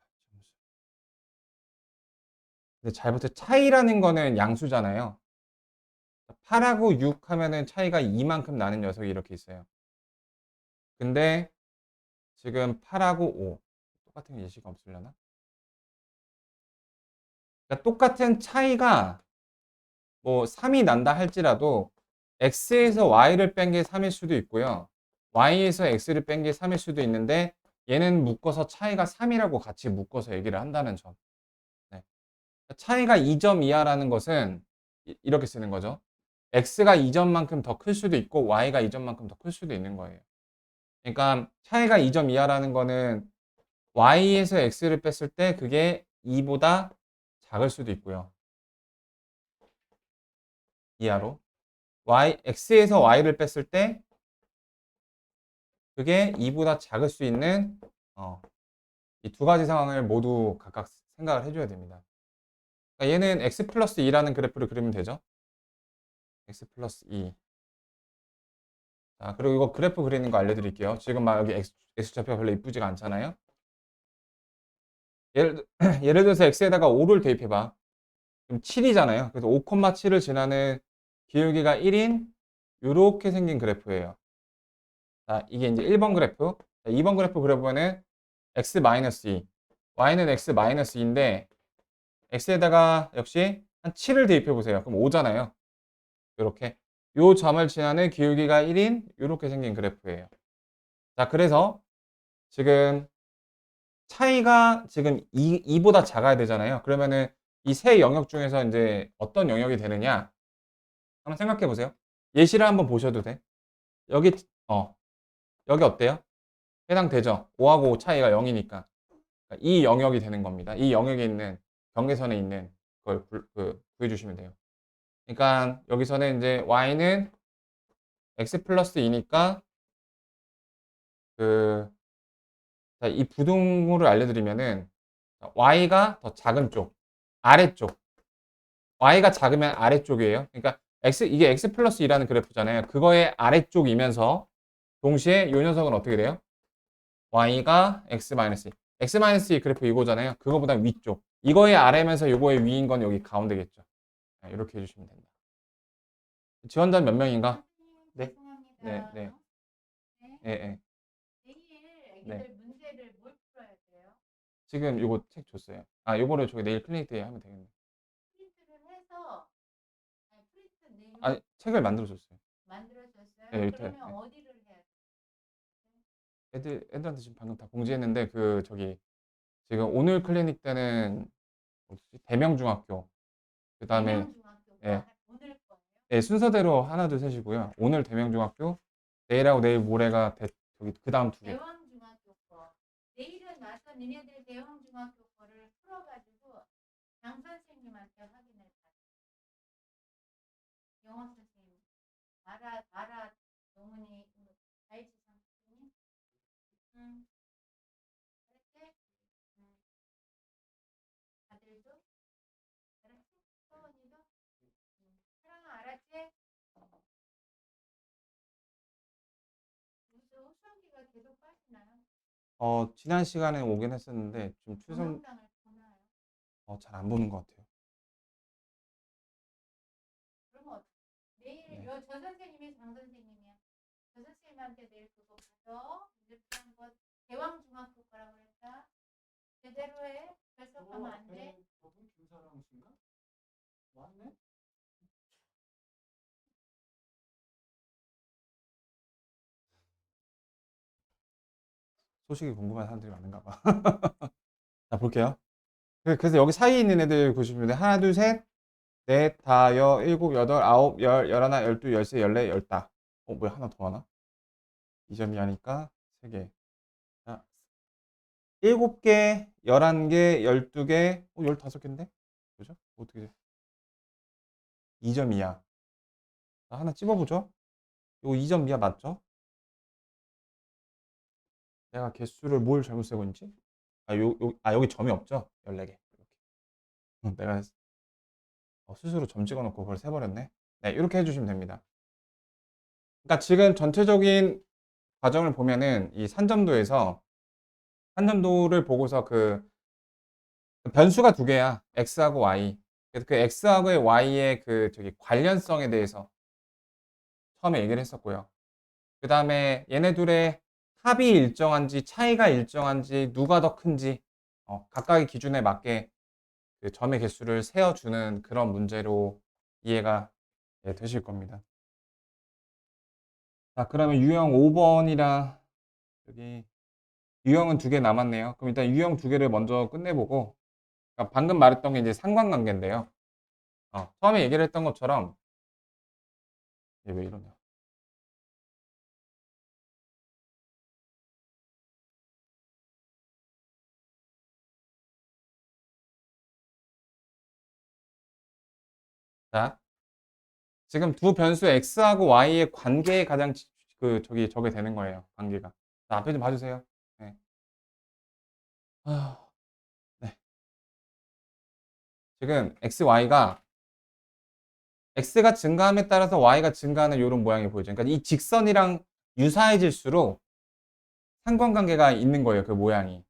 Speaker 1: 근데 잘 보세요. 차이라는 거는 양수잖아요. 8하고 6 하면은 차이가 2만큼 나는 녀석이 이렇게 있어요. 근데 지금 8하고 5 똑같은 예시가 없으려나? 그러니까 똑같은 차이가 뭐 3이 난다 할지라도 x에서 y를 뺀 게 3일 수도 있고요. y에서 x를 뺀 게 3일 수도 있는데 얘는 묶어서 차이가 3이라고 같이 묶어서 얘기를 한다는 점. 네. 차이가 2점 이하라는 것은 이렇게 쓰는 거죠. x가 2점만큼 더 클 수도 있고 y가 2점만큼 더 클 수도 있는 거예요. 그러니까 차이가 2점 이하라는 거는 y에서 x를 뺐을 때 그게 2보다 작을 수도 있고요. 이하로. x에서 y를 뺐을 때 그게 2보다 작을 수 있는 이 두 가지 상황을 모두 각각 생각을 해줘야 됩니다. 그러니까 얘는 x 플러스 2라는 그래프를 그리면 되죠. x 플러스 2. 자, 그리고 이거 그래프 그리는 거 알려드릴게요. 지금 막 여기 x좌표가 별로 이쁘지가 않잖아요. 예를 들어서 x에다가 5를 대입해봐. 그럼 7이잖아요. 그래서 5,7을 지나는 기울기가 1인 이렇게 생긴 그래프예요. 자, 이게 이제 1번 그래프. 자, 2번 그래프 그려보면은 x-2, y는 x-2인데 x에다가 역시 한 7을 대입해 보세요. 그럼 5잖아요. 이렇게 요 점을 지나는 기울기가 1인 이렇게 생긴 그래프예요. 자, 그래서 지금 차이가 지금 2보다 작아야 되잖아요. 그러면은 이 세 영역 중에서 이제 어떤 영역이 되느냐? 한번 생각해 보세요. 예시를 한번 보셔도 돼. 여기 어 여기 어때요? 해당되죠? 5하고 5 차이가 0이니까 이 영역이 되는 겁니다. 이 영역에 있는 경계선에 있는 걸 구해주시면 돼요. 그러니까 여기서는 이제 y는 x 플러스 2니까 이 부등호를 알려드리면은 y가 더 작은 쪽, 아래쪽. y가 작으면 아래쪽이에요. 그러니까 이게 x 플러스 2라는 그래프잖아요. 그거의 아래쪽이면서 동시에 이 녀석은 어떻게 돼요? y가 x 마이너스 2. x 마이너스 2 그래프 이거잖아요. 그거보다 위쪽. 이거의 아래면서 이거의 위인 건 여기 가운데겠죠. 이렇게 해주시면 됩니다. 지원자 몇 명인가? 네. 네, 네. 네, 네.
Speaker 2: 내일
Speaker 1: 네.
Speaker 2: 애기들 문제를 뭘 풀어야 돼요?
Speaker 1: 지금 요거 책 줬어요. 아, 요거를 저기 내일 클리닉 데이 하면 되겠네.
Speaker 2: 프린트를 해서 프린트 내용
Speaker 1: 아, 책을 만들어 줬어요.
Speaker 2: 만들어줬어요?
Speaker 1: 네, 밑에.
Speaker 2: 그러면
Speaker 1: 네.
Speaker 2: 어디를 해야 돼요?
Speaker 1: 애들한테 지금 방금 다 공지했는데 그 저기 지금 오늘 클리닉 때는 뭐지? 대명중학교 그다음에
Speaker 2: 대명중학교가
Speaker 1: 예,
Speaker 2: 오늘 거예요.
Speaker 1: 예, 순서대로 하나 둘 셋이고요. 오늘 대명중학교 내일하고 내일 모레가 저기 그다음 두 개.
Speaker 2: 대왕중학교 거. 내일은 와서 니네들 대왕중학교 거를 풀어가지고 장 선생님한테 확인을 받아. 영어 선생님. 마라 영훈이 가이드 선생님. 응. 그렇게 아들도 그렇지. 서원이도 사랑아 알았지? 무슨 수학기가 계속 빠지나요?
Speaker 1: 지난 시간에 오긴 했었는데 좀 추석
Speaker 2: 동영상을 보나요?
Speaker 1: 잘 안 보는 것 같아요.
Speaker 2: 그러면 내일
Speaker 1: 네.
Speaker 2: 저 선생님이 장 선생님이야. 저 선생님한테 내일 그거 가서 이제 한번 대왕중학교 거라고 그랬다. 제대로 해. 결석하면 안 돼.
Speaker 1: 저분 김사랑 씨인가? 맞네? 소식이 궁금한 사람들이 많은가 봐. 자, 볼게요. 그래서 여기 사이에 있는 애들 보시면 하나, 둘, 셋, 넷, 다, 일곱, 여덟, 아홉, 열하나, 열둘, 열세, 열네, 열다. 뭐야, 하나 더 하나? 2점이 하니까 3개. 자, 7개, 11개, 12개, 15개인데? 그죠? 어떻게 돼? 2점 이하. 자, 하나 찝어보죠. 이거 2점 이하 맞죠? 내가 개수를 뭘 잘못 세고 있지? 여기 점이 없죠? 14개. 이렇게. 내가 스스로 점 찍어놓고 그걸 세버렸네. 네, 이렇게 해주시면 됩니다. 그러니까 지금 전체적인 과정을 보면은 이 산점도를 보고서 그 변수가 두 개야. x하고 y. 그래서 그 x하고 y의 그 저기 관련성에 대해서 처음에 얘기를 했었고요. 그 다음에 얘네 둘의 합이 일정한지 차이가 일정한지 누가 더 큰지 각각의 기준에 맞게 그 점의 개수를 세어주는 그런 문제로 이해가 되실 겁니다. 자, 그러면 유형 5번이랑 여기 유형은 2개 남았네요. 그럼 일단 유형 2개를 먼저 끝내보고 그러니까 방금 말했던 게 이제 상관관계인데요. 처음에 얘기를 했던 것처럼 얘 왜 이러냐? 자, 지금 두 변수 x하고 y의 관계에 가장 저게 되는 거예요. 관계가. 자, 앞에 좀 봐주세요. 네. 네. 지금 x가 증가함에 따라서 y가 증가하는 이런 모양이 보이죠. 그러니까 이 직선이랑 유사해질수록 상관관계가 있는 거예요. 그 모양이.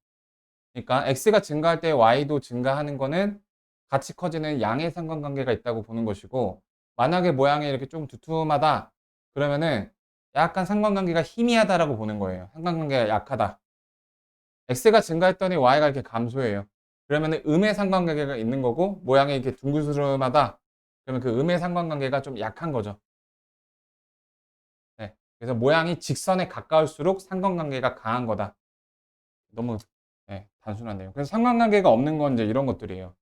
Speaker 1: 그러니까 x가 증가할 때 y도 증가하는 거는 같이 커지는 양의 상관관계가 있다고 보는 것이고 만약에 모양이 이렇게 좀 두툼하다 그러면은 약간 상관관계가 희미하다라고 보는 거예요. 상관관계가 약하다. x가 증가했더니 y가 이렇게 감소해요. 그러면은 음의 상관관계가 있는 거고 모양이 이렇게 둥그스름하다. 그러면 그 음의 상관관계가 좀 약한 거죠. 네. 그래서 모양이 직선에 가까울수록 상관관계가 강한 거다. 너무 단순한 내용. 그래서 상관관계가 없는 건 이제 이런 것들이에요.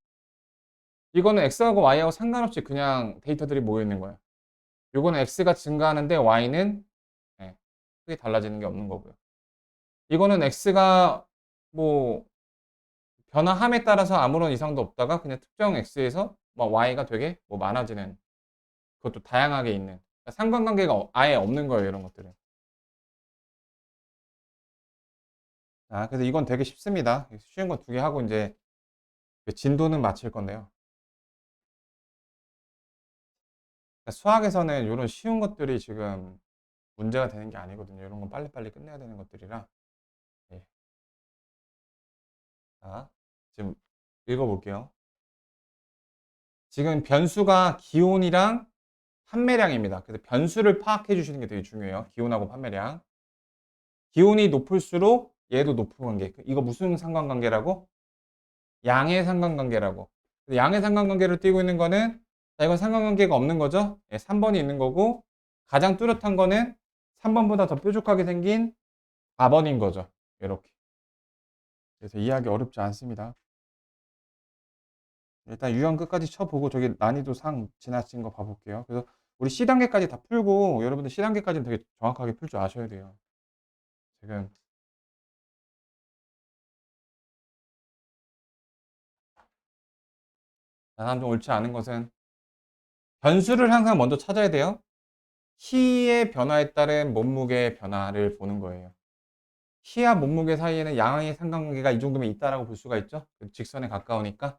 Speaker 1: 이거는 x하고 y하고 상관없이 그냥 데이터들이 모여 있는 거예요. 이거는 x가 증가하는데 y는 크게 달라지는 게 없는 거고요. 이거는 x가 뭐 변화함에 따라서 아무런 이상도 없다가 그냥 특정 x에서 뭐 y가 되게 뭐 많아지는 그것도 다양하게 있는 그러니까 상관관계가 아예 없는 거예요. 이런 것들은. 자, 그래서 이건 되게 쉽습니다. 쉬운 거 2개 하고 이제 그 진도는 마칠 건데요. 그러니까 수학에서는 이런 쉬운 것들이 지금 문제가 되는 게 아니거든요. 이런 건 빨리빨리 끝내야 되는 것들이라. 예. 자, 지금 읽어볼게요. 지금 변수가 기온이랑 판매량입니다. 그래서 변수를 파악해 주시는 게 되게 중요해요. 기온하고 판매량. 기온이 높을수록 얘도 높은 관계. 이거 무슨 상관관계라고? 양의 상관관계라고. 양의 상관관계를 띄고 있는 거는 자, 이건 상관관계가 없는 거죠. 3번이 있는 거고 가장 뚜렷한 거는 3번보다 더 뾰족하게 생긴 4번인 거죠. 이렇게. 그래서 이해하기 어렵지 않습니다. 일단 유형 끝까지 쳐보고 저기 난이도 상 지나친 거 봐볼게요. 그래서 우리 C단계까지 다 풀고 여러분들 C단계까지는 되게 정확하게 풀 줄 아셔야 돼요. 지금 나는 좀 옳지 않은 것은 변수를 항상 먼저 찾아야 돼요. 키의 변화에 따른 몸무게의 변화를 보는 거예요. 키와 몸무게 사이에는 양의 상관관계가 이 정도면 있다라고 볼 수가 있죠. 그 직선에 가까우니까.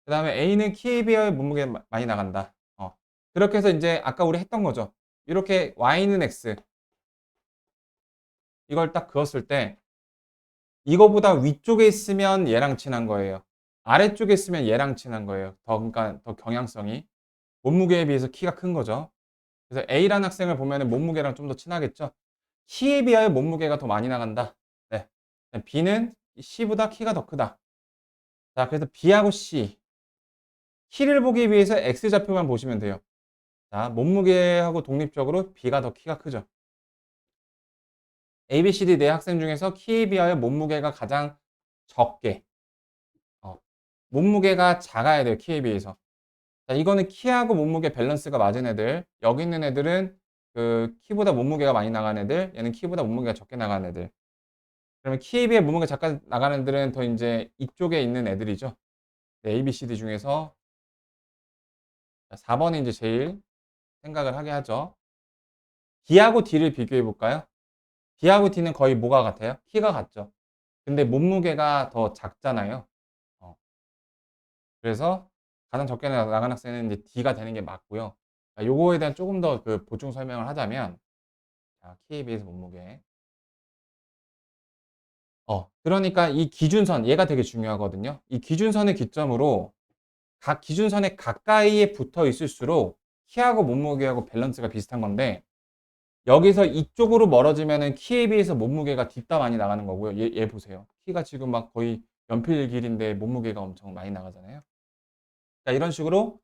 Speaker 1: 그 다음에 A는 키에 비하여 몸무게 많이 나간다. 그렇게 해서 이제 아까 우리 했던 거죠. 이렇게 Y는 X. 이걸 딱 그었을 때 이거보다 위쪽에 있으면 얘랑 친한 거예요. 아래쪽에 있으면 얘랑 친한 거예요. 그러니까 더 경향성이. 몸무게에 비해서 키가 큰 거죠. 그래서 A라는 학생을 보면 몸무게랑 좀 더 친하겠죠. 키에 비하여 몸무게가 더 많이 나간다. 네. B는 C보다 키가 더 크다. 자, 그래서 B하고 C. 키를 보기 위해서 X좌표만 보시면 돼요. 자, 몸무게하고 독립적으로 B가 더 키가 크죠. A, B, C, D 네 학생 중에서 키에 비하여 몸무게가 가장 적게. 몸무게가 작아야 돼요. 키에 비해서. 자, 이거는 키하고 몸무게 밸런스가 맞은 애들. 여기 있는 애들은 그 키보다 몸무게가 많이 나가는 애들. 얘는 키보다 몸무게가 적게 나가는 애들. 그러면 키에 비해 몸무게가 작게 나가는 애들은 더 이제 이쪽에 있는 애들이죠. 네, A, B, C, D 중에서 4번이 이제 제일 생각을 하게 하죠. B하고 D를 비교해 볼까요? B하고 D는 거의 뭐가 같아요? 키가 같죠. 근데 몸무게가 더 작잖아요. 어, 그래서 가장 적게 나가는 학생은 이제 D가 되는 게 맞고요. 자, 요거에 대한 조금 더 그 보충 설명을 하자면, 자, 키에 비해서 몸무게. 그러니까 이 기준선, 얘가 되게 중요하거든요. 이 기준선을 기점으로 각 기준선에 가까이에 붙어 있을수록 키하고 몸무게하고 밸런스가 비슷한 건데, 여기서 이쪽으로 멀어지면은 키에 비해서 몸무게가 뒷다 많이 나가는 거고요. 얘 보세요. 키가 지금 막 거의 연필 길인데 몸무게가 엄청 많이 나가잖아요. 자, 이런 식으로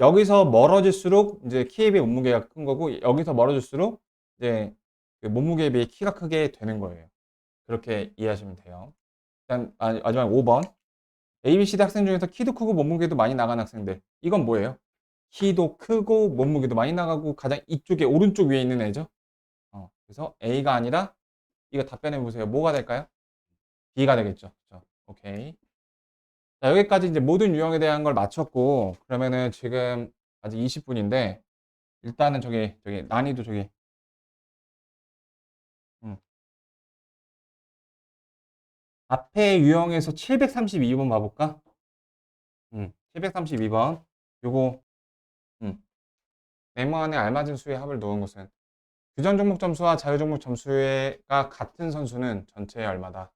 Speaker 1: 여기서 멀어질수록 이제 키에 비해 몸무게가 큰 거고, 여기서 멀어질수록 이제 그 몸무게에 비해 키가 크게 되는 거예요. 그렇게 이해하시면 돼요. 일단 마지막 5번. ABCD 학생 중에서 키도 크고 몸무게도 많이 나가는 학생들. 이건 뭐예요? 키도 크고 몸무게도 많이 나가고 가장 이쪽에 오른쪽 위에 있는 애죠. 그래서 A가 아니라 이거 답변해 보세요. 뭐가 될까요? B가 되겠죠. 그렇죠? 오케이. 자, 여기까지 이제 모든 유형에 대한 걸 마쳤고, 그러면은 지금 아직 20분인데 일단은 저기 난이도 저기 음. 앞에 유형에서 732번 봐볼까? 732번. 요거 음. 네모안에 알맞은 수의 합을 놓은 것은 규정 종목 점수와 자유 종목 점수가 같은 선수는 전체에 얼마다?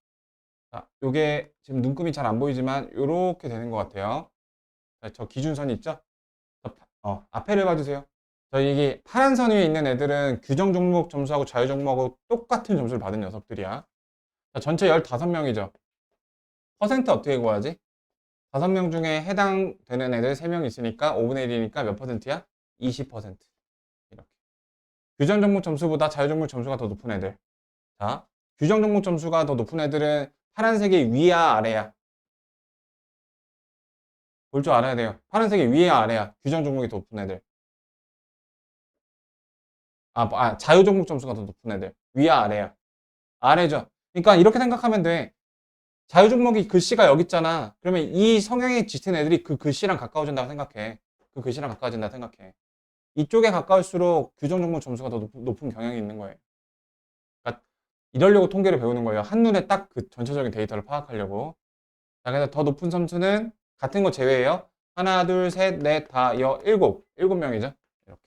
Speaker 1: 자, 요게 지금 눈금이 잘 안 보이지만 요렇게 되는 것 같아요. 자, 저 기준선이 있죠? 앞에를 봐주세요. 저 이게 파란 선 위에 있는 애들은 규정 종목 점수하고 자유 종목하고 똑같은 점수를 받은 녀석들이야. 자, 전체 15명이죠. 퍼센트 어떻게 구하지? 5명 중에 해당되는 애들 3명 있으니까 5분의 1이니까 몇 퍼센트야? 20%. 이렇게. 규정 종목 점수보다 자유 종목 점수가 더 높은 애들. 자, 규정 종목 점수가 더 높은 애들은 파란색이 위야 아래야? 볼 줄 알아야 돼요. 파란색이 위야 아래야? 규정 종목이 더 높은 애들. 자유 종목 점수가 더 높은 애들. 위야 아래야? 아래죠. 그러니까 이렇게 생각하면 돼. 자유 종목이 글씨가 여기 있잖아. 그러면 이 성향에 짙은 애들이 그 글씨랑 가까워진다고 생각해. 그 글씨랑 가까워진다고 생각해. 이쪽에 가까울수록 규정 종목 점수가 더 높은 경향이 있는 거예요. 그러니까 이러려고 통계를 배우는 거예요. 한눈에 딱 그 전체적인 데이터를 파악하려고. 자, 그래서 더 높은 점수는 같은 거 제외해요. 하나, 둘, 셋, 넷, 다, 일곱 명이죠. 이렇게.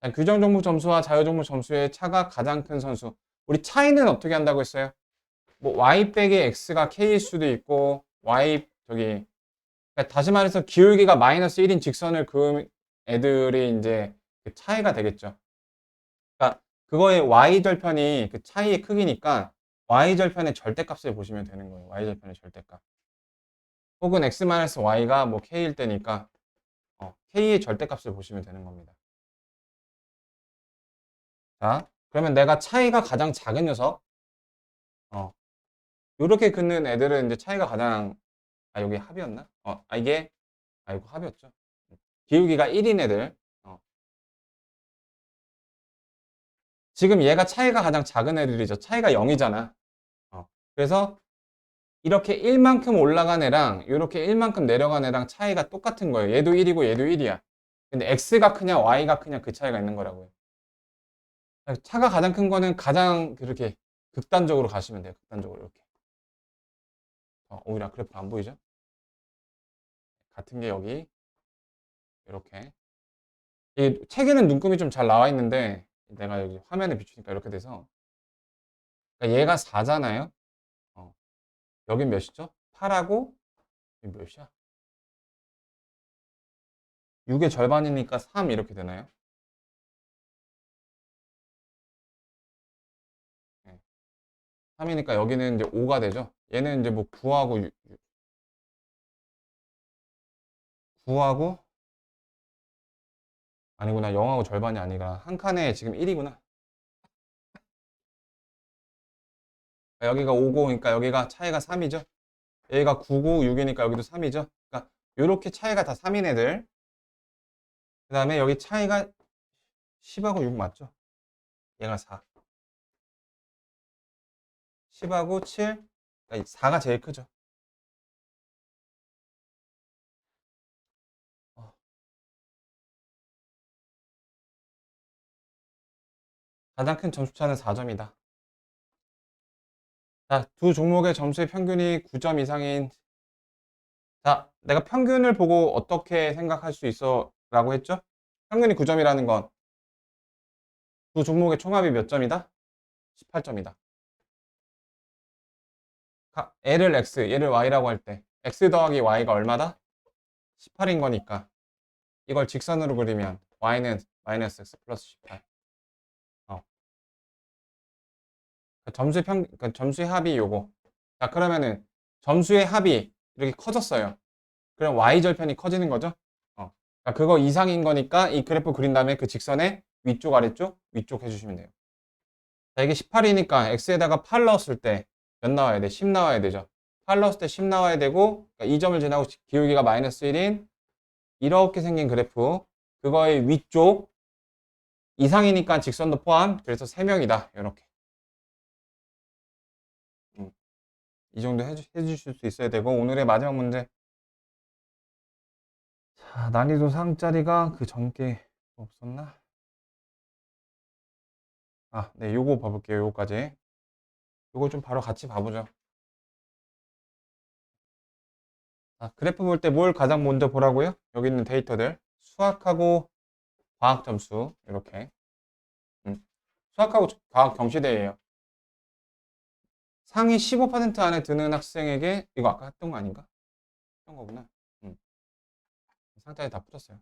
Speaker 1: 자, 규정 종목 점수와 자유 종목 점수의 차가 가장 큰 선수. 우리 차이는 어떻게 한다고 했어요? 뭐 y 빼기 x가 k일 수도 있고 그러니까 다시 말해서 기울기가 마이너스 1인 직선을 그은 애들이 이제 그 차이가 되겠죠. 그러니까 그거의 y절편이 그 차이의 크기니까 y절편의 절대값을 보시면 되는 거예요. y절편의 절대값. 혹은 x-y가 뭐 k일 때니까 k의 절대값을 보시면 되는 겁니다. 자, 그러면 내가 차이가 가장 작은 녀석, 요렇게 긋는 애들은 이제 차이가 가장, 여기 합이었나? 이거 합이었죠. 기울기가 1인 애들. 지금 얘가 차이가 가장 작은 애들이죠. 차이가 0이잖아. 그래서 이렇게 1만큼 올라간 애랑 이렇게 1만큼 내려간 애랑 차이가 똑같은 거예요. 얘도 1이고 얘도 1이야. 근데 x가 크냐 y가 크냐 그 차이가 있는 거라고요. 차가 가장 큰 거는 가장 그렇게 극단적으로 가시면 돼요. 극단적으로 이렇게. 오히려 그래프 안 보이죠? 같은 게 여기 이렇게. 이 책에는 눈금이 좀 잘 나와 있는데 내가 여기 화면에 비추니까 이렇게 돼서 그러니까 얘가 4잖아요. 여긴 몇이죠? 8하고 몇이야? 6의 절반이니까 3 이렇게 되나요? 네. 3이니까 여기는 이제 5가 되죠. 얘는 이제 뭐 9하고 아니구나. 0하고 절반이 아니라 한 칸에 지금 1이구나. 여기가 5고 그러니까 여기가 차이가 3이죠. 여기가 9고 6이니까 여기도 3이죠. 그러니까 이렇게 차이가 다 3인 애들. 그 다음에 여기 차이가 10하고 6 맞죠? 얘가 4. 10하고 7. 그러니까 4가 제일 크죠. 가장 큰 점수차는 4점이다. 자, 두 종목의 점수의 평균이 9점 이상인. 자, 내가 평균을 보고 어떻게 생각할 수 있어? 라고 했죠? 평균이 9점이라는 건 두 종목의 총합이 몇 점이다? 18점이다. 얘를 x, 얘를 y라고 할 때 x 더하기 y가 얼마다? 18인 거니까 이걸 직선으로 그리면 y는 마이너스 x 플러스 18. 점수의 합이 요거. 자, 그러면은 점수의 합이 이렇게 커졌어요. 그럼 y절편이 커지는 거죠? 그러니까 그거 이상인 거니까 이 그래프 그린 다음에 그 직선의 위쪽, 아래쪽, 위쪽 해주시면 돼요. 자, 이게 18이니까 x에다가 8 넣었을 때 몇 나와야 돼? 10 나와야 되죠. 8 넣었을 때 10 나와야 되고, 그러니까 2점을 지나고 기울기가 마이너스 1인 이렇게 생긴 그래프. 그거의 위쪽 이상이니까 직선도 포함. 그래서 3명이다. 이렇게. 이 정도 해주실 수 있어야 되고, 오늘의 마지막 문제. 자, 난이도 상짜리가 그 전께 없었나? 네, 요거 봐볼게요. 요거까지. 요거 좀 바로 같이 봐보죠. 그래프 볼 때 뭘 가장 먼저 보라고요? 여기 있는 데이터들. 수학하고 과학 점수. 이렇게. 수학하고 과학 경시대예요. 상위 15% 안에 드는 학생에게, 이거 아까 했던 거 아닌가? 했던 거구나. 상자에 다 풀었어요.